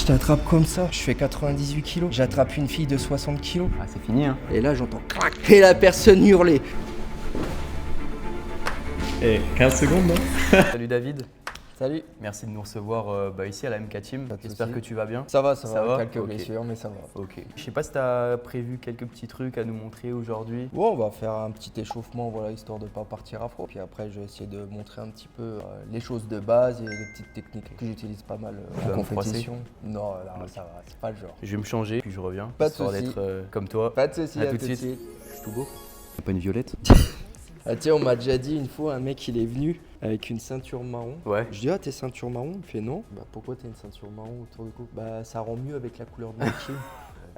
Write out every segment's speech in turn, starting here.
Je t'attrape comme ça, je fais 98 kilos, j'attrape une fille de 60 kilos. Ah, c'est fini, hein. Et là, j'entends crac, et la personne hurler. Et 15 secondes, non? Salut David. Salut. Merci de nous recevoir ici à la MK Team. Pas de J'espère soucis. que tu vas bien. Ça va, quelques Ok. blessures, mais ça va. Ok. Je sais pas si tu as prévu quelques petits trucs à nous montrer aujourd'hui. Bon, on va faire un petit échauffement, voilà, histoire de pas partir à froid. Puis après, je vais essayer de montrer un petit peu les choses de base et les petites techniques que j'utilise pas mal Tu vas en me compétition. Non, là, ça va, c'est pas le genre. Je vais me changer, puis je reviens. Pas de histoire soucis. d'être comme toi. Pas de soucis, À à tout tout de de suite. suite. Je suis tout beau. Pas une violette? Ah tiens, on m'a déjà dit une fois, un mec il est venu avec une ceinture marron. Ouais. Je dis ah t'es ceinture marron? Il me fait non. Bah pourquoi t'as une ceinture marron autour du cou? Bah ça rend mieux avec la couleur de mon team.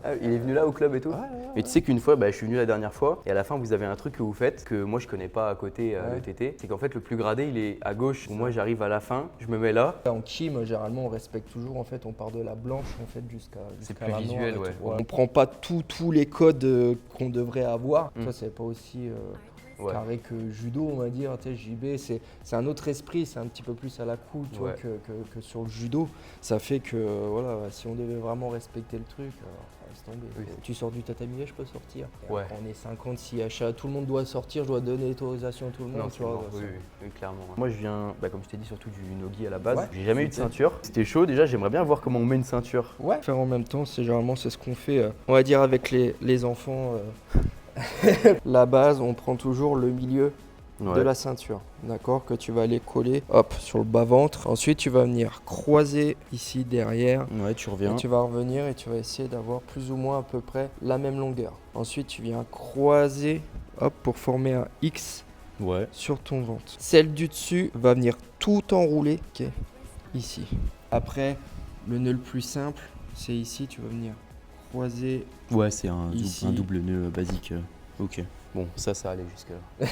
Ah, il est venu là au club et tout? Ouais. Mais tu sais qu'une fois, je suis venu la dernière fois et à la fin vous avez un truc que vous faites que moi je connais pas à côté Ouais. le TT. C'est qu'en fait le plus gradé il est à gauche. Moi j'arrive à la fin, je me mets là. En team, généralement on respecte toujours, en fait on part de la blanche en fait jusqu'à C'est jusqu'à plus la visuel, noire et ouais. tout. On prend pas tous les codes qu'on devrait avoir. Mm. Ça c'est pas aussi Ouais. carré que judo on va dire. Tu sais, JB c'est un autre esprit, c'est un petit peu plus à la cool tu vois, Ouais. que sur le judo. Ça fait que voilà, si on devait vraiment respecter le truc, laisse tomber. Oui. Tu sors du tatami, je peux sortir. Et Ouais. après, on est 50, si achat, tout le monde doit sortir, je dois donner l'autorisation à tout le monde. Non, tu vois, oui, ça- oui, clairement. Moi, je viens, comme je t'ai dit, surtout du nogi à la base. Ouais. J'ai jamais eu de Super. ceinture. C'était chaud. Déjà, j'aimerais bien voir comment on met une ceinture. Ouais. Faire en même temps, généralement c'est ce qu'on fait, on va dire avec les enfants. La base, on prend toujours le milieu de la ceinture, d'accord, que tu vas aller coller, hop, sur le bas-ventre. Ensuite, tu vas venir croiser ici derrière. Ouais, tu Et reviens. tu vas revenir et tu vas essayer d'avoir plus ou moins à peu près la même longueur. Ensuite, tu viens croiser, hop, pour former un X Ouais. sur ton ventre. Celle du dessus va venir tout enrouler, ok, ici. Après, le nœud le plus simple, c'est ici, tu vas venir croiser. Ouais, c'est un, Ici. un double nœud basique. Ok. Bon, ça allait jusque-là.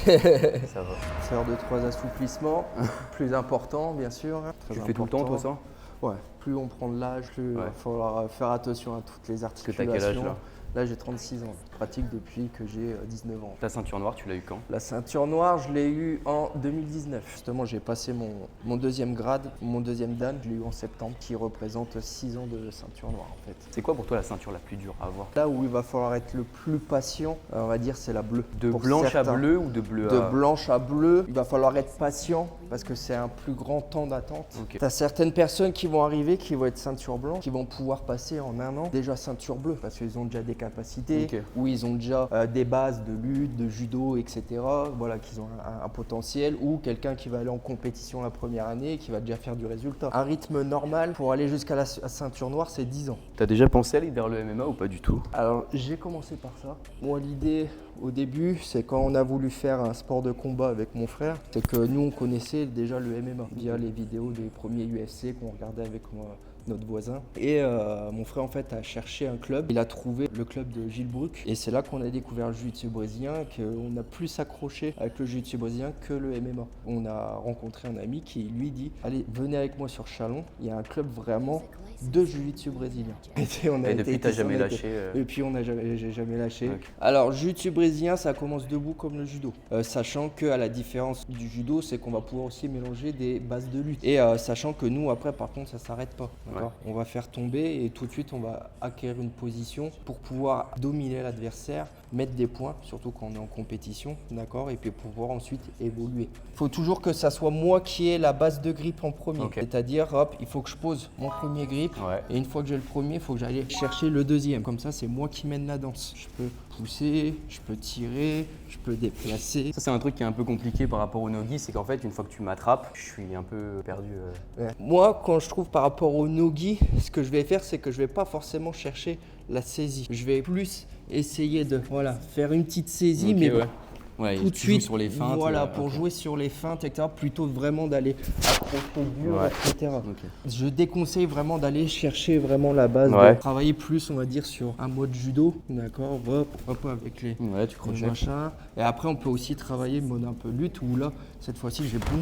Ça va. Faire 2-3 assouplissements, plus important bien sûr. Très Tu fais tout le temps, toi, important. ça? Ouais, plus on prend de l'âge, plus il va Ouais. falloir faire attention à toutes les Parce que articulations. t'as quel âge, là? Là, j'ai 36 ans. Je pratique depuis que j'ai 19 ans. Ta ceinture noire, tu l'as eu quand? La ceinture noire, je l'ai eue en 2019. Justement, j'ai passé mon deuxième grade, mon deuxième dan, je l'ai eu en septembre, qui représente 6 ans de ceinture noire en fait. C'est quoi pour toi la ceinture la plus dure à avoir? Là où il va falloir être le plus patient, on va dire, c'est la bleue. De Pour blanche certains. à bleu ou de bleu De à... blanche à bleu, il va falloir être patient parce que c'est un plus grand temps d'attente. Ok. Tu as certaines personnes qui vont arriver, qui vont être ceinture blanche, qui vont pouvoir passer en un an déjà ceinture bleue parce qu'ils ont déjà des capacités, Ok. ou ils ont déjà des bases de lutte, de judo, etc. Voilà, qu'ils ont un potentiel, ou quelqu'un qui va aller en compétition la première année et qui va déjà faire du résultat. Un rythme normal pour aller jusqu'à la ceinture noire, c'est 10 ans. T'as déjà pensé à aller vers le MMA ou pas du tout? Alors j'ai commencé par ça. Moi l'idée au début c'est quand on a voulu faire un sport de combat avec mon frère, c'est que nous on connaissait déjà le MMA via les vidéos des premiers UFC qu'on regardait avec notre voisin. Et mon frère en fait a cherché un club, il a trouvé le club de Gilles Bruck et c'est là qu'on a découvert le jiu-jitsu brésilien, qu'on a plus accroché avec le jiu-jitsu brésilien que le MMA. On a rencontré un ami qui lui dit allez venez avec moi sur Chalon, il y a un club vraiment de jiu-jitsu brésilien. Et depuis t'as jamais lâché Et puis j'ai jamais lâché. Ok. Alors jiu-jitsu brésilien ça commence debout comme le judo. Sachant que à la différence du judo c'est qu'on va pouvoir aussi mélanger des bases de lutte. Et sachant que nous après par contre ça s'arrête pas. D'accord. On va faire tomber et tout de suite on va acquérir une position pour pouvoir dominer l'adversaire, mettre des points, surtout quand on est en compétition, d'accord, et puis pouvoir ensuite évoluer. Il faut toujours que ça soit moi qui ai la base de grip en premier. Ok. C'est-à-dire, hop, il faut que je pose mon premier grip. Ouais. Et une fois que j'ai le premier, il faut que j'aille chercher le deuxième. Comme ça, c'est moi qui mène la danse. Je peux pousser, je peux tirer, je peux déplacer. Ça c'est un truc qui est un peu compliqué par rapport au nogi, c'est qu'en fait une fois que tu m'attrapes, je suis un peu perdu. Ouais. Moi, quand je trouve par rapport au nogi, ce que je vais faire, c'est que je vais pas forcément chercher la saisie. Je vais plus essayer de faire une petite saisie, Ok, mais ouais. Ouais, tout de tu joues suite sur les feintes. Voilà, pour ok. jouer sur les feintes, etc. Plutôt vraiment d'aller accrocher dur, Ouais. etc. Ok. Je déconseille vraiment d'aller chercher vraiment la base, Ouais. de travailler plus, on va dire, sur un mode judo, d'accord, hop, avec les Ouais, tu les crochets. machins. Et après, on peut aussi travailler mode un peu lutte, où là, cette fois-ci, je vais boum.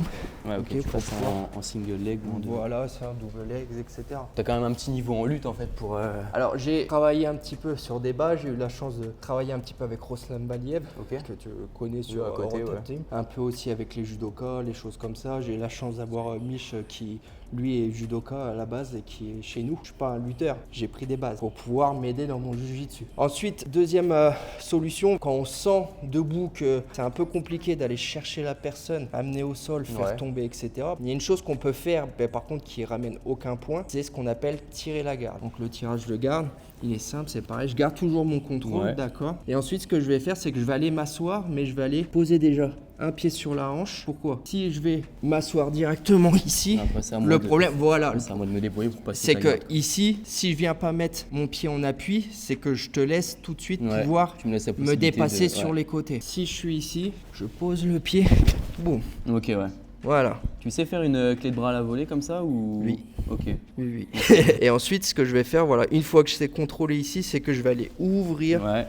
Ouais, ok, Ok, tu pour passes pouvoir- en single leg ou en deux. Voilà, c'est un double legs, etc. T'as quand même un petit niveau en lutte en fait pour. Alors, j'ai travaillé un petit peu sur des bases, j'ai eu la chance de travailler un petit peu avec Roslan Baliev, Ok. que tu connais sur à côté, Rotop ouais. Team. Un peu aussi avec les judokas, les choses comme ça. J'ai eu la chance d'avoir Mich qui lui est judoka à la base et qui est chez nous. Je suis pas un lutteur, j'ai pris des bases pour pouvoir m'aider dans mon jiu-jitsu. Ensuite, deuxième solution, quand on sent debout que c'est un peu compliqué d'aller chercher la personne, amener au sol, faire tomber, etc. Il y a une chose qu'on peut faire, par contre qui ramène aucun point, c'est ce qu'on appelle tirer la garde. Donc le tirage de garde, il est simple, c'est pareil, je garde toujours mon contrôle, d'accord. Et ensuite, ce que je vais faire, c'est que je vais aller m'asseoir, mais je vais aller poser déjà un pied sur la hanche. Pourquoi? Si je vais m'asseoir directement ici, le problème, voilà, C'est à moi de me débrouiller pour passer. c'est que ici, si je viens pas mettre mon pied en appui, c'est que je te laisse tout de suite pouvoir Tu me laisses la me possibilité dépasser de- sur les côtés. Si je suis ici, je pose le pied, boum, Ok, ouais. voilà. Tu sais faire une clé de bras à la volée comme ça ou? Oui. Ok. Oui, oui. Et ensuite, ce que je vais faire, voilà, une fois que je sais contrôler ici, c'est que je vais aller ouvrir Ouais.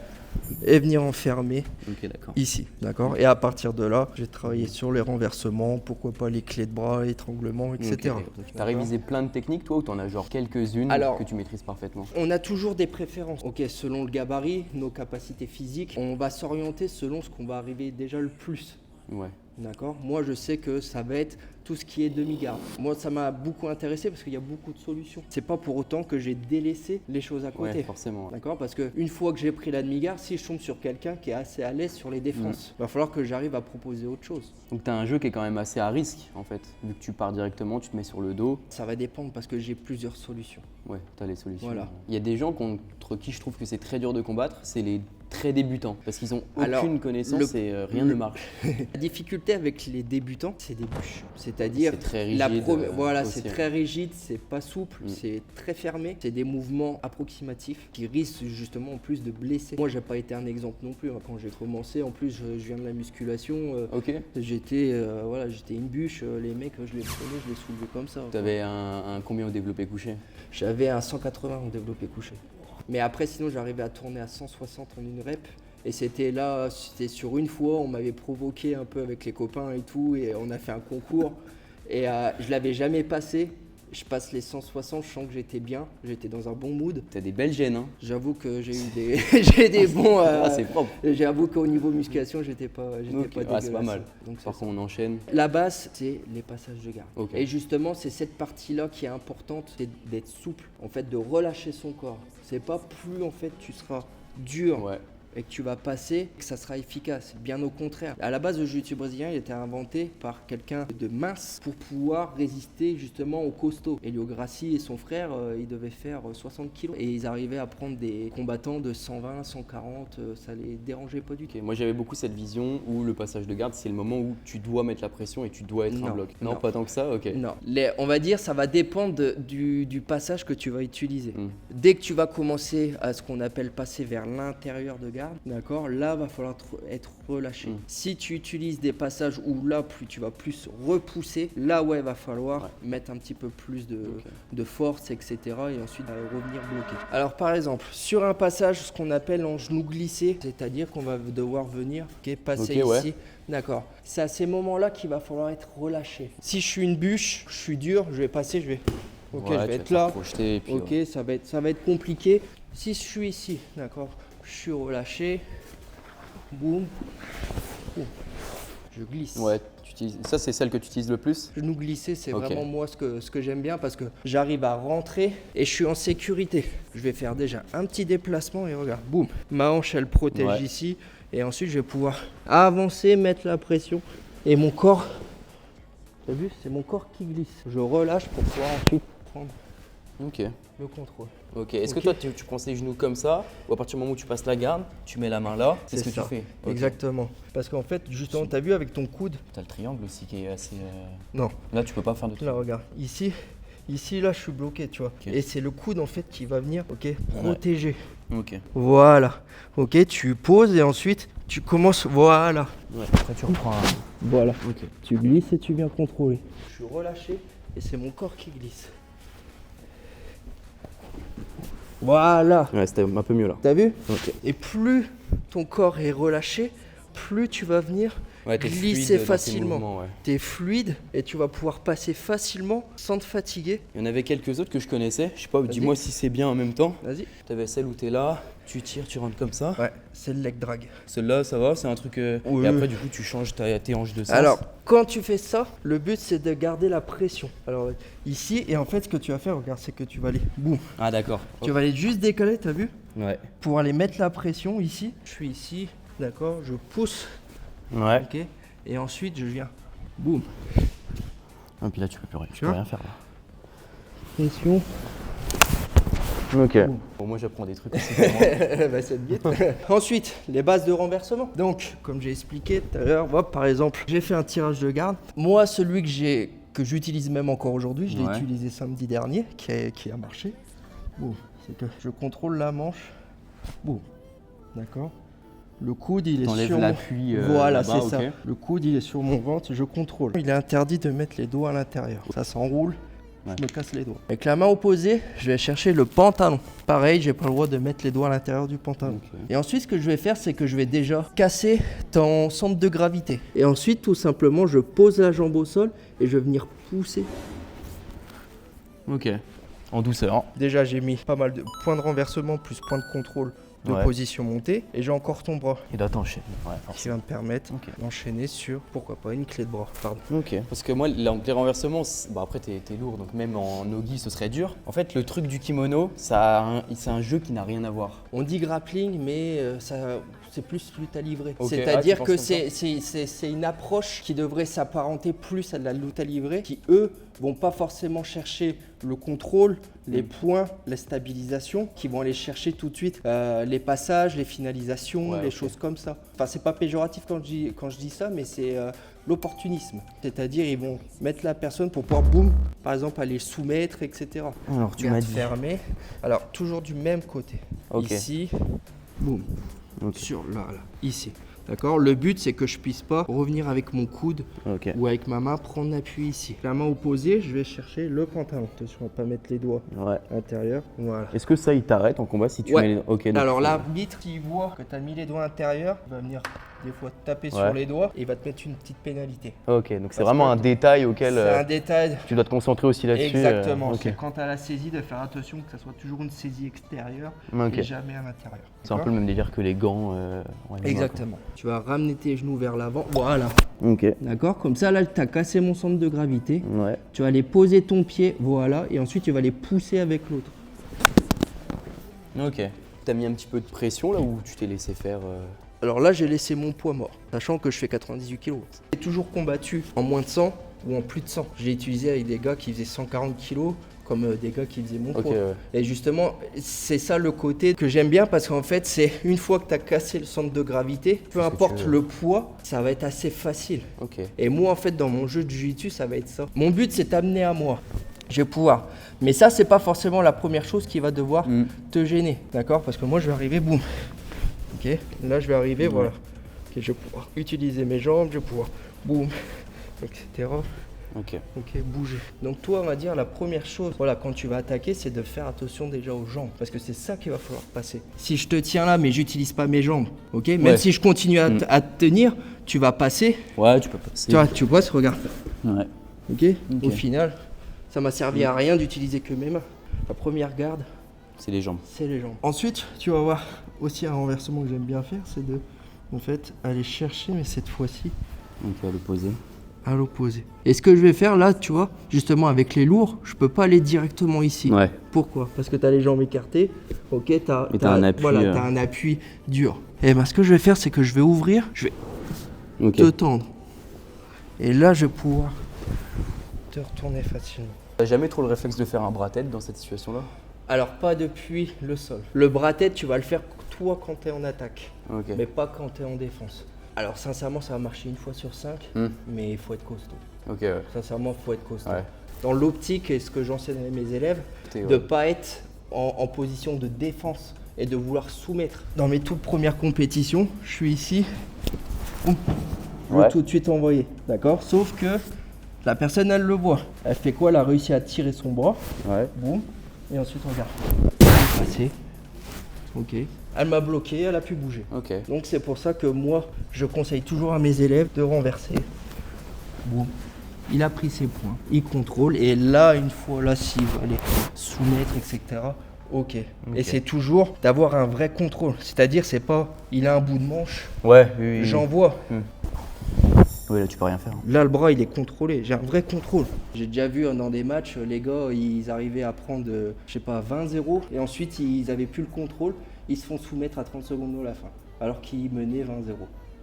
et venir enfermer Ok, d'accord. ici, d'accord. Et à partir de là, j'ai travaillé sur les renversements, pourquoi pas les clés de bras, étranglement, etc. Ok. T'as révisé plein de techniques, toi, ou t'en as genre quelques-unes Alors- que tu maîtrises parfaitement? On a toujours des préférences. Ok, selon le gabarit, nos capacités physiques, on va s'orienter selon ce qu'on va arriver déjà le plus. Ouais. D'accord. Moi, je sais que ça va être tout ce qui est demi-garde. Moi, ça m'a beaucoup intéressé parce qu'il y a beaucoup de solutions. C'est pas pour autant que j'ai délaissé les choses à côté. Ouais, forcément. D'accord. Parce qu'une fois que j'ai pris la demi-garde, si je tombe sur quelqu'un qui est assez à l'aise sur les défenses, va falloir que j'arrive à proposer autre chose. Donc t'as un jeu qui est quand même assez à risque en fait. Vu que tu pars directement, tu te mets sur le dos. Ça va dépendre parce que j'ai plusieurs solutions. Ouais, t'as les solutions. Voilà. Il y a des gens contre qui je trouve que c'est très dur de combattre, c'est les très débutants. Parce qu'ils ont Alors, aucune connaissance et rien ne marche. La difficulté avec les débutants, c'est des bûches. C'est-à-dire, C'est très rigide. voilà, aussi. c'est très rigide, c'est pas souple, Mm. c'est très fermé. C'est des mouvements approximatifs qui risquent justement en plus de blesser. Moi, j'ai pas été un exemple non plus. Quand j'ai commencé, en plus, je viens de la musculation. Ok. J'étais une bûche. Les mecs, je les prenais, je les soulevais comme ça. T'avais un combien au développé couché? J'avais un 180 en développé couché. Mais après, sinon, j'arrivais à tourner à 160 en une rep. Et c'était sur une fois, on m'avait provoqué un peu avec les copains et tout, et on a fait un concours. Et je l'avais jamais passé. Je passe les 160, je sens que j'étais bien, j'étais dans un bon mood. T'as des belles gènes, hein? J'avoue que j'ai eu des, j'ai des bons. C'est propre. J'avoue qu'au niveau musculation, j'étais pas Ok. dégueulasse. C'est pas mal. Donc c'est Par ça. contre, on enchaîne. La base, c'est les passages de garde. Ok. Et justement, c'est cette partie-là qui est importante, c'est d'être souple, en fait, de relâcher son corps. C'est pas plus en fait tu seras dur Ouais. et que tu vas passer, que ça sera efficace. Bien au contraire. À la base, le jiu-jitsu brésilien, il a été inventé par quelqu'un de mince pour pouvoir résister justement aux costauds. Elio Grassi et son frère, ils devaient faire 60 kilos et ils arrivaient à prendre des combattants de 120, 140, ça les dérangeait pas du tout. Ok. Moi, j'avais beaucoup cette vision où le passage de garde, c'est le moment où tu dois mettre la pression et tu dois être un Non, bloc. non. Non, pas tant que ça. Ok. Non, on va dire ça va dépendre du passage que tu vas utiliser. Mm. Dès que tu vas commencer à ce qu'on appelle passer vers l'intérieur de garde, d'accord, là va falloir être relâché. Mm. Si tu utilises des passages où là tu vas plus repousser, là ouais va falloir mettre un petit peu plus de force, etc. et ensuite revenir bloquer. Alors par exemple, sur un passage, ce qu'on appelle en genou glissé, c'est-à-dire qu'on va devoir venir passer Ok, ouais. ici. D'accord. C'est à ces moments-là qu'il va falloir être relâché. Si je suis une bûche, je suis dur, je vais passer, je vais. Ok, Ouais, je tu vais vas être te là. projeter et puis, Ok, ouais. ça va être compliqué. Si je suis ici, d'accord, je suis relâché. Boum. Boum. Je glisse. Ouais, ça c'est celle que tu utilises le plus? Genou glissé, c'est Ok. vraiment moi ce que j'aime bien parce que j'arrive à rentrer et je suis en sécurité. Je vais faire déjà un petit déplacement et regarde, boum. Ma hanche, elle protège Ouais. ici et ensuite je vais pouvoir avancer, mettre la pression et mon corps, t'as vu, c'est mon corps qui glisse. Je relâche pour pouvoir ensuite prendre Ok. le contrôle. Ok. Est-ce Ok. que toi tu prends ces genoux comme ça ou à partir du moment où tu passes la garde, tu mets la main là? C'est ce que ça. tu fais? Ok. Exactement. Parce qu'en fait, justement, t'as vu avec ton coude. T'as le triangle aussi qui est assez. Non, Là, tu peux pas faire de là, triangle. regarde. Ici, là, je suis bloqué, tu vois. Ok. Et c'est le coude, en fait, qui va venir, ok, protéger. Ok. Voilà. Ok, tu poses et ensuite, tu commences. Voilà. Ouais. Après, tu reprends. Voilà. Ok. Tu glisses et tu viens contrôler. Je suis relâché et c'est mon corps qui glisse. Voilà. Ouais, c'était un peu mieux là. T'as vu? Ok. Et plus ton corps est relâché, plus tu vas venir Ouais, t'es glisser fluide dans tes facilement. mouvements, ouais. Tu es fluide et tu vas pouvoir passer facilement sans te fatiguer. Il y en avait quelques autres que je connaissais. Je sais pas, Vas-y. dis-moi si c'est bien en même temps. Vas-y. T'avais celle où t'es là, tu tires, tu rentres comme ça. Ouais, c'est le leg drag. Celle-là, ça va, c'est un truc. Oui. Et après, du coup, tu changes tes hanches de sens. Alors, quand tu fais ça, le but c'est de garder la pression. Alors, ici, et en fait, ce que tu vas faire, regarde, c'est que tu vas aller, boum, Ah, d'accord. tu vas aller juste décaler, t'as vu? Ouais. Pour aller mettre la pression ici. Je suis ici, d'accord, je pousse, Ouais. ok, et ensuite je viens, boum, Et puis là, tu peux plus rien, Tu vois faire là. pression. Ok. Bon, moi, j'apprends des trucs aussi pour moi. Bah, c'est vite. Ensuite, les bases de renversement. Donc, comme j'ai expliqué tout à l'heure, hop, par exemple, j'ai fait un tirage de garde. Moi, celui que j'utilise même encore aujourd'hui, je l'ai Ouais. utilisé samedi dernier, qui a marché. Bon, c'est que je contrôle la manche. Bon, d'accord. Le coude, il est T'enlèves sur l'appui, Voilà, là-bas, c'est ça. ok. Le coude, il est sur mon ventre, je contrôle. Il est interdit de mettre les doigts à l'intérieur. Ça s'enroule. Ouais. Je me casse les doigts. Avec la main opposée, je vais chercher le pantalon. Pareil, j'ai pas le droit de mettre les doigts à l'intérieur du pantalon. Ok. Et ensuite, ce que je vais faire, c'est que je vais déjà casser ton centre de gravité. Et ensuite, tout simplement, je pose la jambe au sol et je vais venir pousser. Ok. En douceur. Déjà, j'ai mis pas mal de points de renversement plus points de contrôle de Ouais. position montée. Et j'ai encore ton bras Et là, t'enchaînes. Ouais, qui forcément. va me permettre Ok. d'enchaîner sur, pourquoi pas, une clé de bras. Pardon. Ok. Parce que moi, les renversements, bah après, t'es lourd, donc même en nogi, ce serait dur. En fait, le truc du kimono, c'est un jeu qui n'a rien à voir. On dit grappling, mais c'est plus lutte à livrer. Ok. C'est-à-dire Ah, tu que penses comme c'est une approche qui devrait s'apparenter plus à de la lutte à livrer, qui eux vont pas forcément chercher le contrôle, les points, la stabilisation, qui vont aller chercher tout de suite les passages, les finalisations, Ouais, les ok. choses comme ça. Enfin, c'est pas péjoratif quand je dis ça, mais c'est l'opportunisme. C'est-à-dire ils vont mettre la personne pour pouvoir, boum, par exemple, aller soumettre, etc. Alors, tu Garde m'as dit. fermé. Alors, toujours du même côté. Ok. Ici, boum, Ok. sur là, ici. D'accord. Le but, c'est que je puisse pas revenir avec mon coude Ok. ou avec ma main prendre appui ici. La main opposée, je vais chercher le pantalon. Attention, on va pas mettre les doigts Ouais. à l'intérieur. Voilà. Est-ce que ça, il t'arrête en combat si tu Ouais. mets les. Ok. donc- Alors l'arbitre, s'il voit que tu as mis les doigts à l'intérieur, il va venir des fois te taper Ouais. sur les doigts et il va te mettre une petite pénalité. Ok, donc c'est Parce vraiment que un détail auquel C'est un détail. tu dois te concentrer aussi là-dessus. Exactement. Ok. C'est quand tu as la saisie de faire attention que ça soit toujours une saisie extérieure Ok. et jamais à l'intérieur. C'est un peu le même délire que les gants. en MMA, Exactement. Tu vas ramener tes genoux vers l'avant. Voilà. quoi. Ok. D'accord. Comme ça, là, tu as cassé mon centre de gravité. Ouais. Tu vas aller poser ton pied. Voilà. Et ensuite, tu vas les pousser avec l'autre. Ok. T'as mis un petit peu de pression là ou tu t'es laissé faire Alors là, j'ai laissé mon poids mort, sachant que je fais 98 kg. J'ai toujours combattu en moins de 100 ou en plus de 100. Je l'ai utilisé avec des gars qui faisaient 140 kg, comme des gars qui faisaient mon Ok, poids. ouais. Et justement, c'est ça le côté que j'aime bien parce qu'en fait, c'est une fois que tu as cassé le centre de gravité, peu que importe tu veux. le poids, ça va être assez facile. Ok. Et moi, en fait, dans mon jeu de jiu-jitsu, ça va être ça. Mon but, c'est t'amener à moi. Je vais pouvoir. Mais ça, c'est pas forcément la première chose qui va devoir te gêner. D'accord? Parce que moi, je vais arriver, boum. Ok? Là, je vais arriver, voilà. Ok, je vais pouvoir utiliser mes jambes, je vais pouvoir, boum, etc. Ok. Ok, bouger. Donc toi, on va dire la première chose, voilà, quand tu vas attaquer, c'est de faire attention déjà aux jambes, parce que c'est ça qu'il va falloir passer. Si je te tiens là, mais j'utilise pas mes jambes, ok, même Ouais. si je continue à te tenir, tu vas passer. Ouais, tu peux passer. Tu vois, tu vois, regarde. Ouais. Ok. Ok. Au final, ça m'a servi à rien d'utiliser que mes mains. La première garde, C'est les jambes. c'est les jambes. Ensuite, tu vas voir aussi un renversement que j'aime bien faire, c'est de, en fait, aller chercher, mais cette fois-ci, Donc à l'opposé. à l'opposé. Et ce que je vais faire là, tu vois, justement avec les lourds, je peux pas aller directement ici. Ouais. Pourquoi? Parce que tu as les jambes écartées, ok, Et t'as un appui, voilà, t'as un appui dur. Et ben ce que je vais faire, c'est que je vais ouvrir, je vais Ok. te tendre. Et là, je vais pouvoir te retourner facilement. T'as jamais trop le réflexe de faire un bras-tête dans cette situation-là? Alors pas depuis le sol. Le bras-tête, tu vas le faire toi quand tu es en attaque, Ok. mais pas quand tu es en défense. Alors sincèrement, ça va marcher une fois sur 5, mais il faut être costaud. Ok, ouais. Sincèrement, il faut être costaud. Ouais. Dans l'optique, et ce que j'enseigne à mes élèves, T'es- de ne pas être en position de défense et de vouloir soumettre. Dans mes toutes premières compétitions, je suis ici, boum, je veux Ouais. tout de suite envoyer, d'accord? Sauf que la personne, elle le voit. Elle fait quoi? Elle a réussi à tirer son bras, Ouais. boum, et ensuite regarde. Passer, Ok. Elle m'a bloqué, elle a pu bouger. Ok. Donc c'est pour ça que moi, je conseille toujours à mes élèves de renverser. Boum. Il a pris ses points, il contrôle et là, une fois là, s'il va aller soumettre, etc. Ok. Et c'est toujours d'avoir un vrai contrôle. C'est-à-dire, c'est pas, il a un bout de manche, Ouais, oui. j'envoie. Oui, là tu peux rien faire. Là, le bras, il est contrôlé. J'ai un vrai contrôle. J'ai déjà vu dans des matchs, les gars, ils arrivaient à prendre, je sais pas, 20-0 et ensuite, ils avaient plus le contrôle. Ils se font soumettre à 30 secondes de la fin, alors qu'ils menaient 20-0.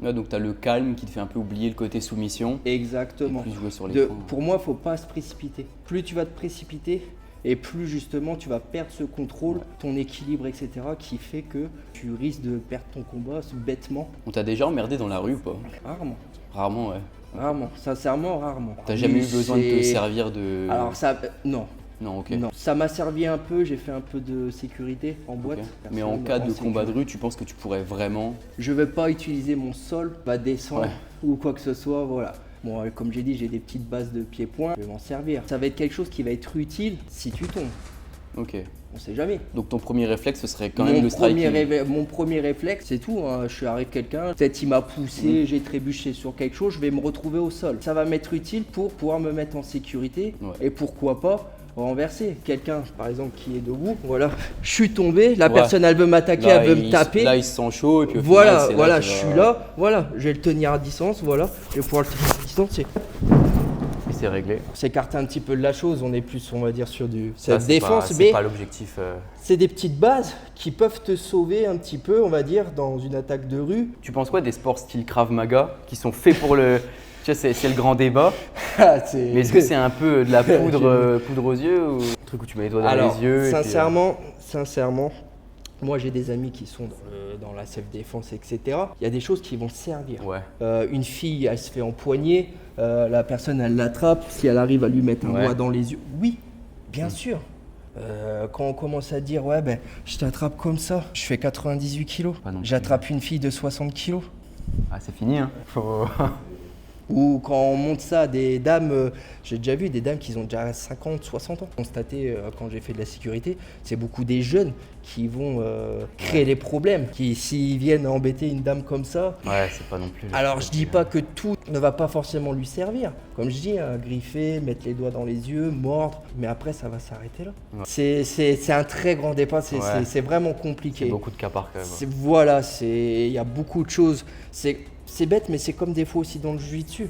Ouais, donc tu as le calme qui te fait un peu oublier le côté soumission. Exactement. Et plus jouer sur les points. Pour moi, il ne faut pas se précipiter. Plus tu vas te précipiter, et plus justement tu vas perdre ce contrôle, ton équilibre, etc. qui fait que tu risques de perdre ton combat bêtement. On t'a déjà emmerdé dans la rue ou pas? Rarement. Rarement, ouais. Rarement. Sincèrement, rarement. T'as jamais eu besoin de te C'est- servir de. Alors ça, non. Non, ok. Non. Ça m'a servi un peu, j'ai fait un peu de sécurité en boîte. Ok. Mais en cas de sécurité. combat de rue, tu penses que tu pourrais vraiment. Je ne vais pas utiliser mon sol, pas descendre Ouais. ou quoi que ce soit, voilà. Bon, comme j'ai dit, j'ai des petites bases de pieds-points, je vais m'en servir. Ça va être quelque chose qui va être utile si tu tombes. Ok. On sait jamais. Donc ton premier réflexe, ce serait quand même le striking. Mon premier réflexe, c'est tout. Hein. Je suis arrivé quelqu'un, peut-être il m'a poussé, j'ai trébuché sur quelque chose, je vais me retrouver au sol. Ça va m'être utile pour pouvoir me mettre en sécurité et pourquoi pas renverser. Quelqu'un, par exemple, qui est debout, voilà, je suis tombé, la personne elle veut m'attaquer, Là, elle veut me taper. Là, il se sent chaud et puis au Voilà, final, c'est voilà, là je qu'il suis va- là, voilà, je vais le tenir à distance, voilà, je vais pouvoir le tenir à distance. Et c'est réglé. On s'écarte un petit peu de la chose, on est plus, on va dire, sur du Ça, cette défense, c'est mais pas l'objectif. c'est des petites bases qui peuvent te sauver un petit peu, on va dire, dans une attaque de rue. Tu penses quoi des sports style Krav Maga qui sont faits pour le. Tu sais, c'est le grand débat. Mais est-ce que c'est un peu de la poudre aux yeux ou un truc où tu mets les doigts dans Alors, les yeux et puis, sincèrement, moi j'ai des amis qui sont dans la self-défense, etc. Il y a des choses qui vont servir. Ouais. Une fille, elle se fait empoigner, la personne, elle l'attrape. Si elle arrive à lui mettre un doigt dans les yeux, oui, bien sûr. Quand on commence à dire, ouais, ben, je t'attrape comme ça, je fais 98 kilos, Pas non plus. j'attrape une fille de 60 kilos. Ah, c'est fini, hein. Faut... Ou quand on monte ça à des dames, j'ai déjà vu des dames qui ont déjà 50, 60 ans. Constaté quand j'ai fait de la sécurité, c'est beaucoup des jeunes qui vont créer les problèmes, qui s'ils viennent embêter une dame comme ça. Ouais, c'est pas non plus. Alors je dis pas que tout ne va pas forcément lui servir. Comme je dis, griffer, mettre les doigts dans les yeux, mordre, mais après ça va s'arrêter là. Ouais. C'est un très grand débat, Ouais. c'est vraiment compliqué. C'est beaucoup de cas par cas. Ouais. Voilà, il y a beaucoup de choses. C'est bête, mais c'est comme des fois aussi dans le jiu-jitsu.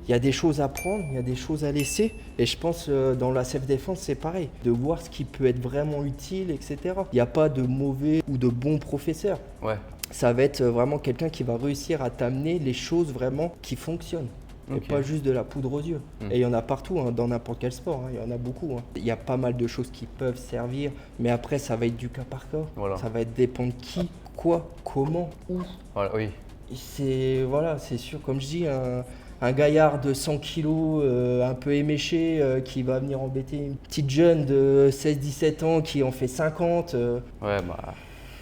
Il y a des choses à prendre, il y a des choses à laisser. Et je pense dans la self-défense, c'est pareil. De voir ce qui peut être vraiment utile, etc. Il n'y a pas de mauvais ou de bons professeurs. Ouais. Ça va être vraiment quelqu'un qui va réussir à t'amener les choses vraiment qui fonctionnent. Et Ok. pas juste de la poudre aux yeux. Et il y en a partout, hein, dans n'importe quel sport. Hein, il y en a beaucoup. Hein. Il y a pas mal de choses qui peuvent servir. Mais après, ça va être du cas par cas. Voilà. Ça va être dépendre qui, quoi, comment, où. Voilà, oui. C'est sûr, comme je dis, un gaillard de 100 kilos, un peu éméché, qui va venir embêter une petite jeune de 16-17 ans qui en fait 50. Ouais, bah,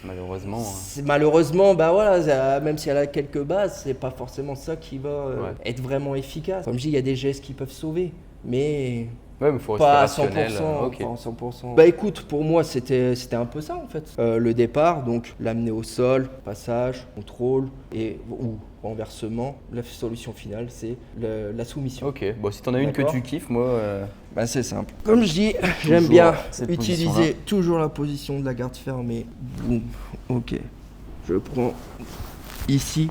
malheureusement. Malheureusement, bah voilà, même si elle a quelques bases, c'est pas forcément ça qui va être vraiment efficace. Comme je dis, il y a des gestes qui peuvent sauver, mais Ouais, mais faut rester pas à rationnel. 100%. Ok. Pas à 100%. Bah écoute, pour moi, c'était un peu ça en fait. Le départ, donc l'amener au sol, passage, contrôle ou renversement. La solution finale, c'est la soumission. Ok, bon, si t'en as une que D'accord. tu kiffes, moi. Bah c'est simple. Comme je dis, j'aime Toujours bien cette utiliser position-là. toujours la position de la garde fermée. Boum. Ok. Je prends ici.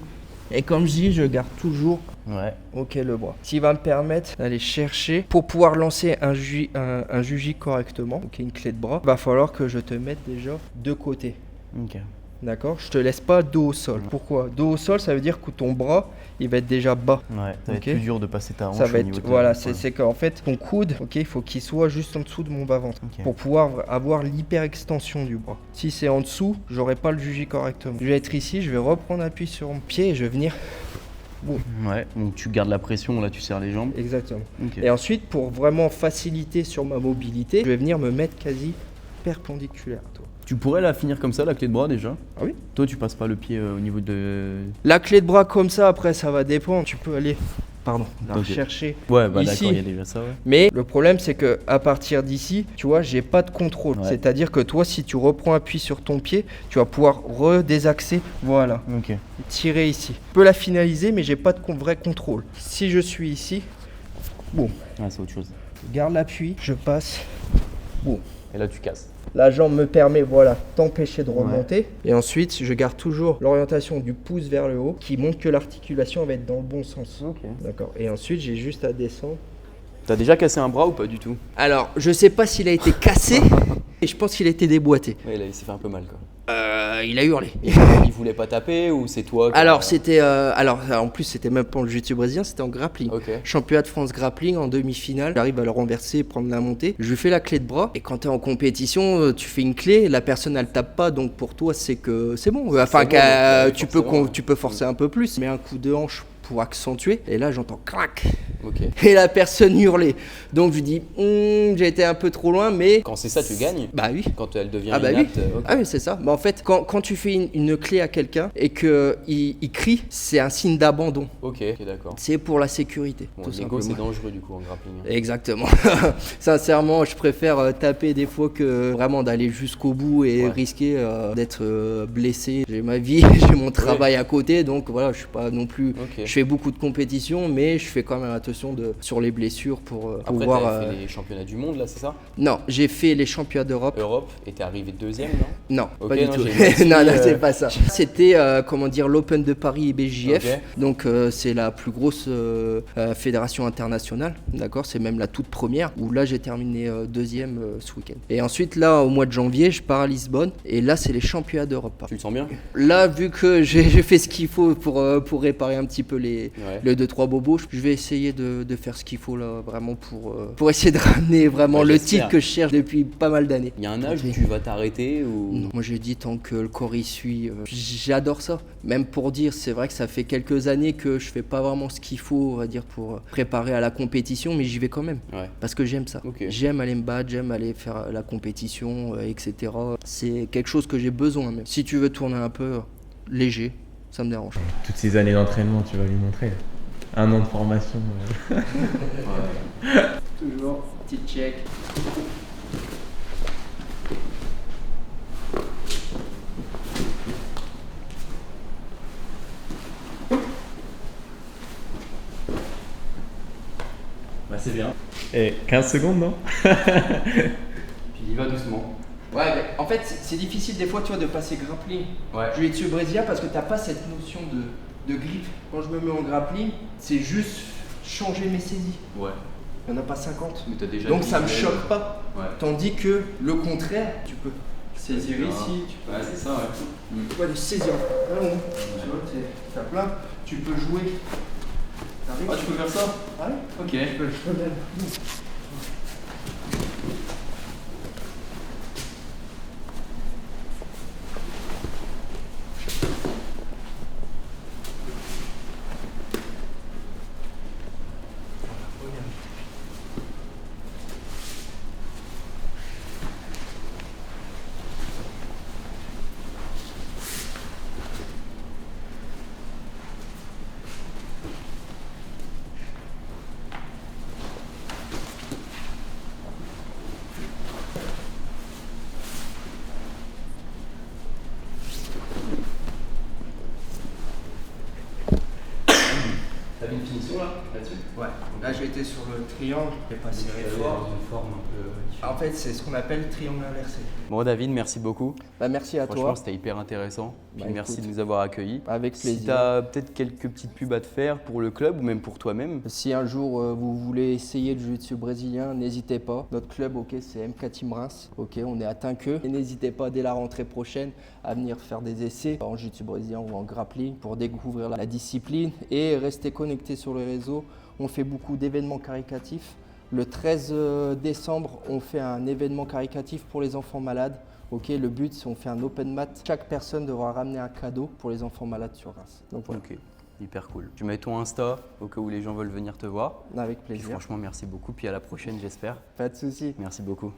Et comme je dis, je garde toujours Ouais. le bras. Ce qui va me permettre d'aller chercher pour pouvoir lancer un juji correctement, une clé de bras, va falloir que je te mette déjà de côté. Ok. D'accord? Je te laisse pas dos au sol. Pourquoi? Dos au sol, ça veut dire que ton bras, il va être déjà bas. Ouais, ça va Ok. être plus dur de passer ta hanche Ça va au niveau être, de- voilà, ouais. c'est qu'en fait, ton coude, il faut qu'il soit juste en dessous de mon bas-ventre Ok. pour pouvoir avoir l'hyperextension du bras. Si c'est en dessous, j'aurai pas le juji correctement. Je vais être ici, je vais reprendre appui sur mon pied et je vais venir. Ouais, donc tu gardes la pression, là tu serres les jambes. Exactement. Ok. Et ensuite, pour vraiment faciliter sur ma mobilité, je vais venir me mettre quasi perpendiculaire à toi. Tu pourrais la finir comme ça, la clé de bras déjà? Ah oui. Toi, tu passes pas le pied au niveau de. La clé de bras comme ça, après, ça va dépendre. Tu peux aller pardon, la Ok. rechercher Ouais, bah ici. d'accord, il y a déjà ça, ouais. Mais le problème, c'est que à partir d'ici, tu vois, j'ai pas de contrôle. Ouais. C'est-à-dire que toi, si tu reprends appui sur ton pied, tu vas pouvoir redésaxer, voilà, Ok. tirer ici. Je peux la finaliser, mais j'ai pas de vrai contrôle. Si je suis ici, bon, Ouais, c'est autre chose. je garde l'appui, je passe, bon. Et là, tu casses. La jambe me permet, voilà, d'empêcher de remonter. Et ensuite, je garde toujours l'orientation du pouce vers le haut, qui montre que l'articulation va être dans le bon sens. Ok. D'accord. Et ensuite, j'ai juste à descendre. T'as déjà cassé un bras ou pas du tout? Alors, je sais pas s'il a été cassé, et je pense qu'il a été déboîté. Ouais, il s'est fait un peu mal, quoi. Il a hurlé. Il voulait pas taper ou c'est toi qui Alors, a- c'était. En plus, c'était même pas en jiu-jitsu brésilien, c'était en grappling. Ok. Championnat de France grappling en demi-finale. J'arrive à le renverser, prendre la montée. Je lui fais la clé de bras. Et quand tu es en compétition, tu fais une clé, la personne elle tape pas, donc pour toi c'est que c'est bon. Enfin, bon, donc, tu, forcément, ouais. tu peux forcer un peu plus. Mais un coup de hanche pour accentuer. Et là, j'entends crac. Ok. Et la personne hurlait. Donc je lui dis, j'ai été un peu trop loin, mais. Quand c'est ça, tu gagnes. Bah oui. Quand elle devient Ah bah oui, inapte, ok. ah oui c'est ça. Bah en fait, quand tu fais une clé à quelqu'un et qu'il crie, c'est un signe d'abandon. Ok, d'accord. C'est pour la sécurité, Bon, tout l'ego, c'est simplement. dangereux du coup en grappling. Exactement. Sincèrement, je préfère taper des fois que vraiment d'aller jusqu'au bout et Ouais. risquer d'être blessé. J'ai ma vie, j'ai mon travail à côté, donc voilà, je suis pas non plus. Ok. Je fais beaucoup de compétitions, mais je fais quand même attention sur les blessures pour Après, pouvoir. t'avais fait les championnats du monde là, c'est ça? Non, j'ai fait les championnats d'Europe. Europe, et t'es arrivé deuxième, non? Non, Ok, pas du non, tout. j'ai mal suivi, Non, non, c'est pas ça. C'était, comment dire, l'Open de Paris IBJF. Ok. Donc, c'est la plus grosse fédération internationale, d'accord? C'est même la toute première, où là, j'ai terminé deuxième ce week-end. Et ensuite, là, au mois de janvier, je pars à Lisbonne. Et là, c'est les championnats d'Europe. Tu le sens bien? Là, vu que j'ai fait ce qu'il faut pour réparer un petit peu les Ouais. 2-3 bobos, je vais essayer de faire ce qu'il faut là, vraiment pour essayer de ramener vraiment Ouais, le j'espère. titre que je cherche depuis pas mal d'années. Il y a un âge où Ok. tu vas t'arrêter ou. Non, moi j'ai dit tant que le corps y suit, j'adore ça. Même pour dire, c'est vrai que ça fait quelques années que je fais pas vraiment ce qu'il faut, on va dire, pour préparer à la compétition, mais j'y vais quand même. Ouais. Parce que j'aime ça. Ok. J'aime aller me battre, j'aime aller faire la compétition, etc. C'est quelque chose que j'ai besoin même. Si tu veux tourner un peu léger, ça me dérange. Toutes ces années d'entraînement, tu vas lui montrer. Un an de formation. Toujours, petit check. Bah, c'est bien. Et 15 secondes, non? Puis il y va doucement. Ouais, mais en fait, c'est difficile des fois, tu vois, de passer grappling. Ouais. Jiu-jitsu brésilien parce que t'as pas cette notion de grip. Quand je me mets en grappling, c'est juste changer mes saisies. Ouais. Il n'y en a pas 50. Mais t'as déjà Donc dit ça me que- choque pas. Ouais. Tandis que le contraire, tu peux saisir bien. ici, tu Ouais, c'est ça, ouais. peux le saisir en plein haut. Tu vois, t'as plein, tu peux jouer. T'arrives, Ah, tu peux faire ça? Ouais, Ok. je peux même. T'avais une finition là-dessus? Ouais, là j'ai été sur le triangle, j'ai pas serré fort. une forme un peu différente. En fait, c'est ce qu'on appelle triangle inversé. Bon, David, merci beaucoup. Bah, merci à Franchement, toi. c'était hyper intéressant. Puis Bah, merci écoute. de nous avoir accueillis. Avec Si plaisir. tu as peut-être quelques petites pubs à te faire pour le club ou même pour toi-même. Si un jour vous voulez essayer le jiu-jitsu brésilien, n'hésitez pas. Notre club, ok, c'est MK Team Reims. Ok, on est à Tinqueux. Et n'hésitez pas dès la rentrée prochaine à venir faire des essais en jiu-jitsu brésilien ou en grappling pour découvrir la discipline et rester connecté sur les réseaux. On fait beaucoup d'événements caricatifs. Le 13 décembre, on fait un événement caricatif pour les enfants malades. Ok, le but, c'est on fait un open mat. Chaque personne devra ramener un cadeau pour les enfants malades sur Reims. Donc voilà, Ok, hyper cool. Tu mets ton Insta au cas où les gens veulent venir te voir. avec Puis plaisir. franchement, merci beaucoup. Puis à la prochaine, j'espère. Pas de souci. Merci beaucoup.